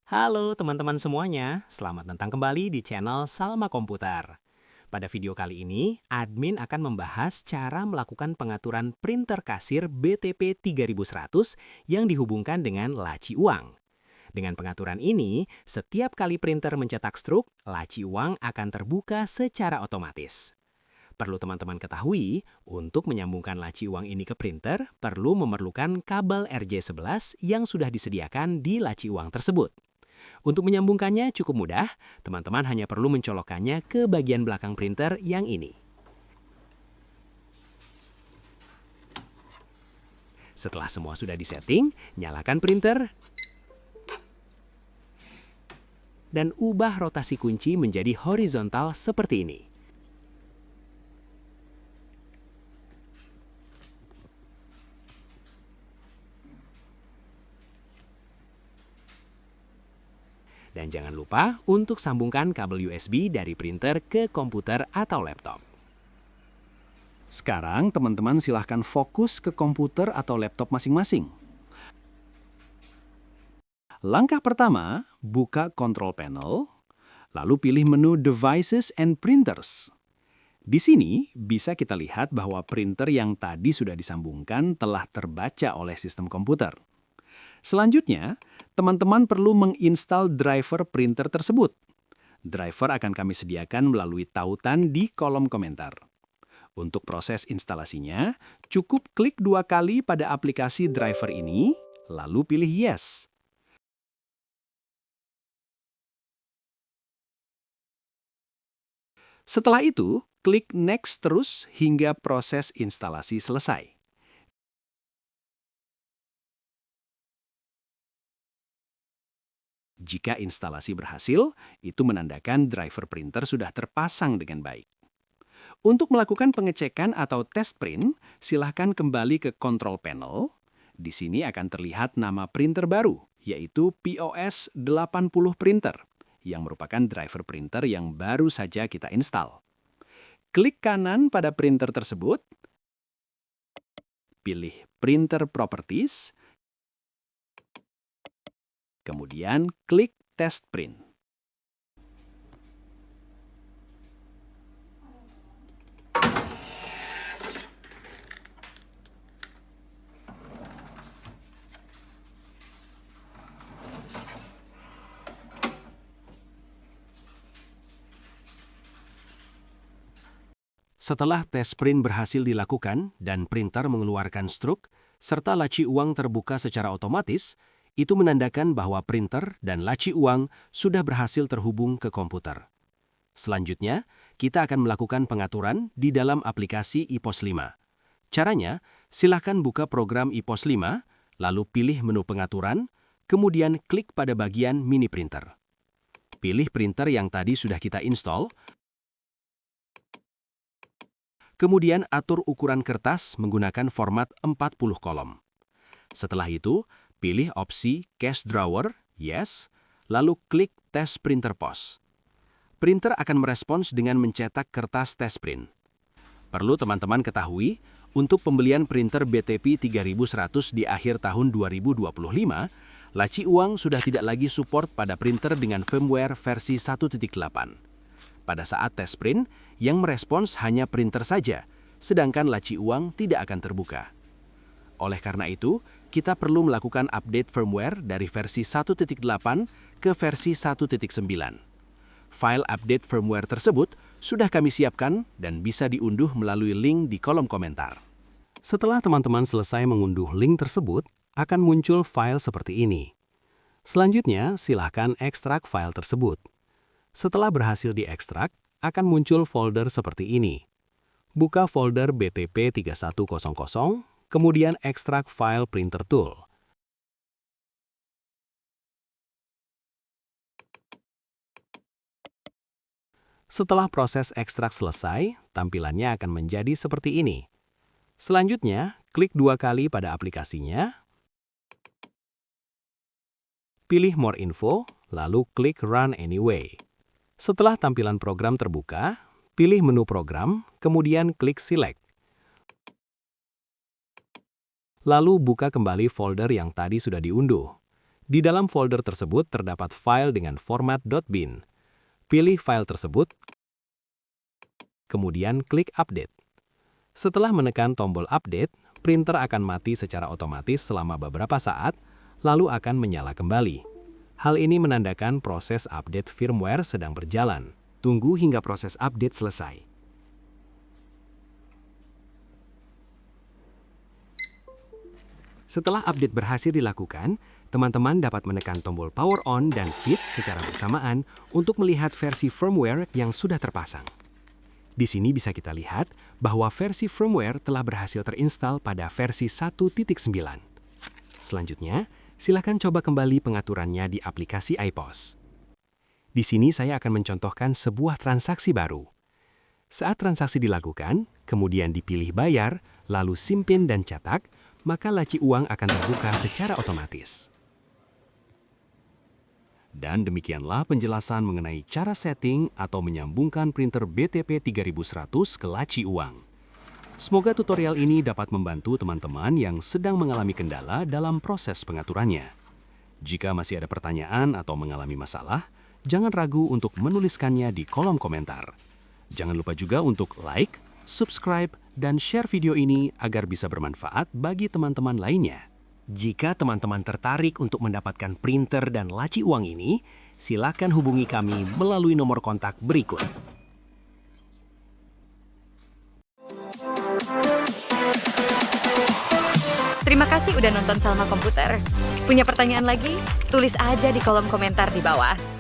Halo teman-teman semuanya, selamat datang kembali di channel Salma Komputer. Pada video kali ini, admin akan membahas cara melakukan pengaturan printer kasir BTP 3100 yang dihubungkan dengan laci uang. Dengan pengaturan ini, setiap kali printer mencetak struk, laci uang akan terbuka secara otomatis. Perlu teman-teman ketahui, untuk menyambungkan laci uang ini ke printer, perlu memerlukan kabel RJ11 yang sudah disediakan di laci uang tersebut. Untuk menyambungkannya cukup mudah, teman-teman hanya perlu mencolokkannya ke bagian belakang printer yang ini. Setelah semua sudah disetting, nyalakan printer dan ubah rotasi kunci menjadi horizontal seperti ini. Dan jangan lupa untuk sambungkan kabel USB dari printer ke komputer atau laptop. Sekarang teman-teman silahkan fokus ke komputer atau laptop masing-masing. Langkah pertama, buka Control Panel, lalu pilih menu Devices and Printers. Di sini bisa kita lihat bahwa printer yang tadi sudah disambungkan telah terbaca oleh sistem komputer. Selanjutnya, teman-teman perlu menginstal driver printer tersebut. Driver akan kami sediakan melalui tautan di kolom komentar. Untuk proses instalasinya, cukup klik 2 kali pada aplikasi driver ini, lalu pilih Yes. Setelah itu, klik Next terus hingga proses instalasi selesai. Jika instalasi berhasil, itu menandakan driver printer sudah terpasang dengan baik. Untuk melakukan pengecekan atau test print, silahkan kembali ke Control Panel. Di sini akan terlihat nama printer baru, yaitu POS 80 Printer, yang merupakan driver printer yang baru saja kita install. Klik kanan pada printer tersebut, pilih Printer Properties, kemudian klik Test Print. Setelah tes print berhasil dilakukan dan printer mengeluarkan struk, serta laci uang terbuka secara otomatis, itu menandakan bahwa printer dan laci uang sudah berhasil terhubung ke komputer. Selanjutnya, kita akan melakukan pengaturan di dalam aplikasi iPOS 5. Caranya, silakan buka program iPOS 5, lalu pilih menu pengaturan, kemudian klik pada bagian mini printer. Pilih printer yang tadi sudah kita install, kemudian atur ukuran kertas menggunakan format 40 kolom. Setelah itu, pilih opsi Cache Drawer, Yes, lalu klik Tes Printer Pos. Printer akan merespons dengan mencetak kertas test print. Perlu teman-teman ketahui, untuk pembelian printer BTP 3100 di akhir tahun 2025, laci uang sudah tidak lagi support pada printer dengan firmware versi 1.8. Pada saat tes print, yang merespons hanya printer saja, sedangkan laci uang tidak akan terbuka. Oleh karena itu, kita perlu melakukan update firmware dari versi 1.8 ke versi 1.9. File update firmware tersebut sudah kami siapkan dan bisa diunduh melalui link di kolom komentar. Setelah teman-teman selesai mengunduh link tersebut, akan muncul file seperti ini. Selanjutnya, silahkan ekstrak file tersebut. Setelah berhasil diekstrak, akan muncul folder seperti ini. Buka folder BTP 3100, kemudian ekstrak file printer tool. Setelah proses ekstrak selesai, tampilannya akan menjadi seperti ini. Selanjutnya, klik 2 kali pada aplikasinya, pilih More Info, lalu klik Run Anyway. Setelah tampilan program terbuka, pilih menu program, kemudian klik Select. Lalu buka kembali folder yang tadi sudah diunduh. Di dalam folder tersebut terdapat file dengan format .bin. Pilih file tersebut, kemudian klik Update. Setelah menekan tombol Update, printer akan mati secara otomatis selama beberapa saat, lalu akan menyala kembali. Hal ini menandakan proses update firmware sedang berjalan. Tunggu hingga proses update selesai. Setelah update berhasil dilakukan, teman-teman dapat menekan tombol power on dan fit secara bersamaan untuk melihat versi firmware yang sudah terpasang. Di sini bisa kita lihat bahwa versi firmware telah berhasil terinstal pada versi 1.9. Selanjutnya, silakan coba kembali pengaturannya di aplikasi iPOS. Di sini saya akan mencontohkan sebuah transaksi baru. Saat transaksi dilakukan, kemudian dipilih bayar, lalu SIM PIN dan cetak, maka laci uang akan terbuka secara otomatis. Dan demikianlah penjelasan mengenai cara setting atau menyambungkan printer BTP 3100 ke laci uang. Semoga tutorial ini dapat membantu teman-teman yang sedang mengalami kendala dalam proses pengaturannya. Jika masih ada pertanyaan atau mengalami masalah, jangan ragu untuk menuliskannya di kolom komentar. Jangan lupa juga untuk like, subscribe, dan share video ini agar bisa bermanfaat bagi teman-teman lainnya. Jika teman-teman tertarik untuk mendapatkan printer dan laci uang ini, silakan hubungi kami melalui nomor kontak berikut. Terima kasih udah nonton Salma Komputer. Punya pertanyaan lagi? Tulis aja di kolom komentar di bawah.